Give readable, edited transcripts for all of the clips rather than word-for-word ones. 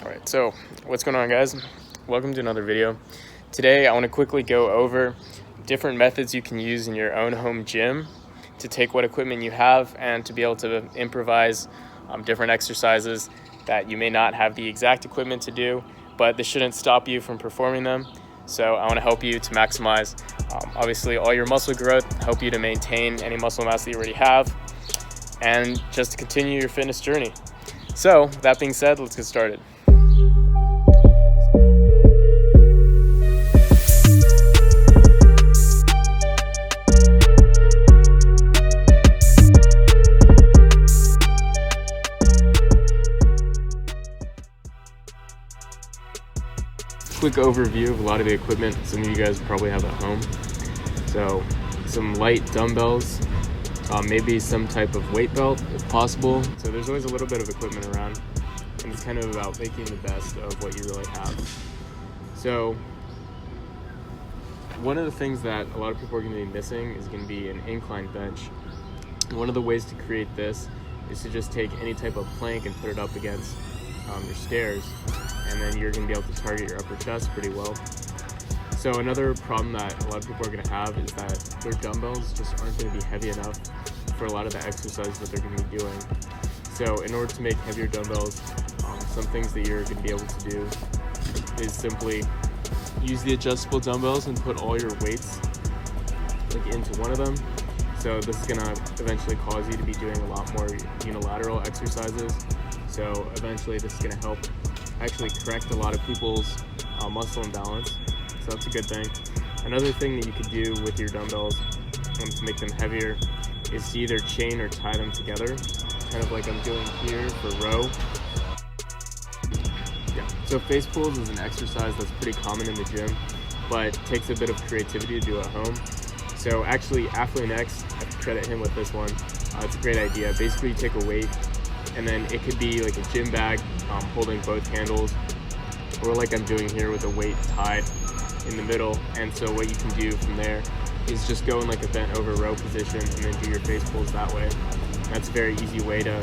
Alright, so what's going on, guys? Welcome to another video. Today I want to quickly go over different methods you can use in your own home gym to take what equipment you have and to be able to improvise different exercises that you may not have the exact equipment to do, but this shouldn't stop you from performing them. So I want to help you to maximize obviously all your muscle growth, help you to maintain any muscle mass that you already have, and just to continue your fitness journey. So that being said, let's get started. Quick overview of a lot of the equipment some of you guys probably have at home. So some light dumbbells, maybe some type of weight belt if possible. So there's always a little bit of equipment around, and it's kind of about making the best of what you really have. So one of the things that a lot of people are going to be missing is going to be an incline bench. One of the ways to create this is to just take any type of plank and put it up against your stairs, and then you're going to be able to target your upper chest pretty well. So another problem that a lot of people are going to have is that their dumbbells just aren't going to be heavy enough for a lot of the exercises that they're going to be doing. So in order to make heavier dumbbells, some things that you're going to be able to do is simply use the adjustable dumbbells and put all your weights into one of them. So this is going to eventually cause you to be doing a lot more unilateral exercises. So eventually this is going to help actually correct a lot of people's muscle imbalance. So that's a good thing. Another thing that you could do with your dumbbells to make them heavier is to either chain or tie them together, kind of like I'm doing here for row. Yeah. So face pulls is an exercise that's pretty common in the gym, but takes a bit of creativity to do at home. So actually, Athlete X, I have to credit him with this one. It's a great idea. Basically, you take a weight, and then it could be like a gym bag holding both handles, or like I'm doing here with a weight tied in the middle. And so what you can do from there is just go in like a bent over row position and then do your face pulls that way. That's a very easy way to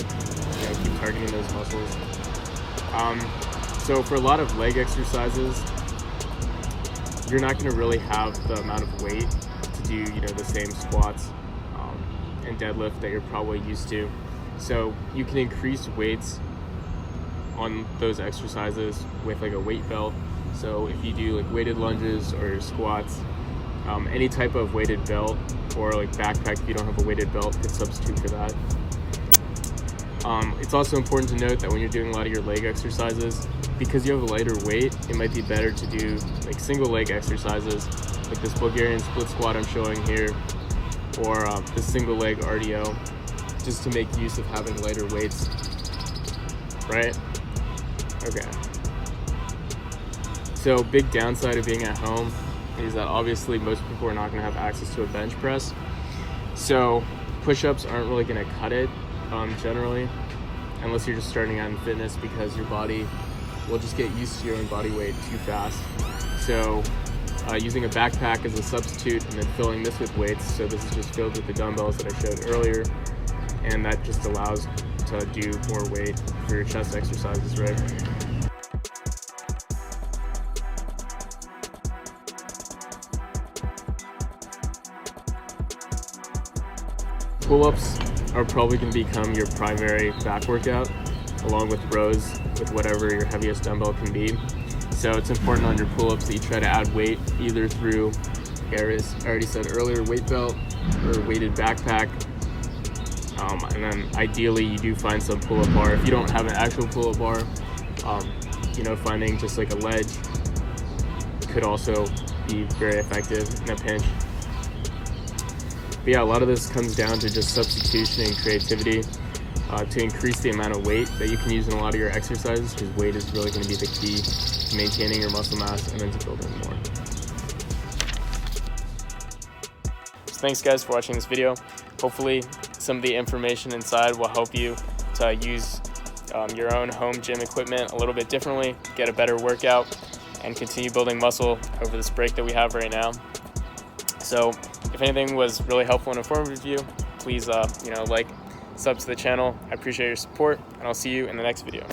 keep targeting those muscles. So for a lot of leg exercises, you're not going to really have the amount of weight to do the same squats and deadlift that you're probably used to. So you can increase weights on those exercises with like a weight belt. So if you do like weighted lunges or squats, any type of weighted belt, or like backpack if you don't have a weighted belt, could substitute for that. It's also important to note that when you're doing a lot of your leg exercises, because you have a lighter weight, it might be better to do like single leg exercises like this Bulgarian split squat I'm showing here, or the single leg RDO, just to make use of having lighter weights, right? Okay. So big downside of being at home is that obviously most people are not going to have access to a bench press. So push-ups aren't really going to cut it generally, unless you're just starting out in fitness, because your body will just get used to your own body weight too fast. So using a backpack as a substitute and then filling this with weights. So this is just filled with the dumbbells that I showed earlier, and that just allows to do more weight for your chest exercises, right? Pull-ups are probably going to become your primary back workout, along with rows with whatever your heaviest dumbbell can be. So it's important on your pull-ups that you try to add weight either through, I already said earlier, weight belt or weighted backpack. And then ideally you do find some pull-up bar. If you don't have an actual pull-up bar, finding just like a ledge could also be very effective in a pinch. But yeah, a lot of this comes down to just substitution and creativity to increase the amount of weight that you can use in a lot of your exercises, because weight is really going to be the key to maintaining your muscle mass and then to building more. So thanks guys for watching this video. Hopefully some of the information inside will help you to use your own home gym equipment a little bit differently, get a better workout, and continue building muscle over this break that we have right now. So if anything was really helpful and informative to you, please like, sub to the channel. I appreciate your support, and I'll see you in the next video.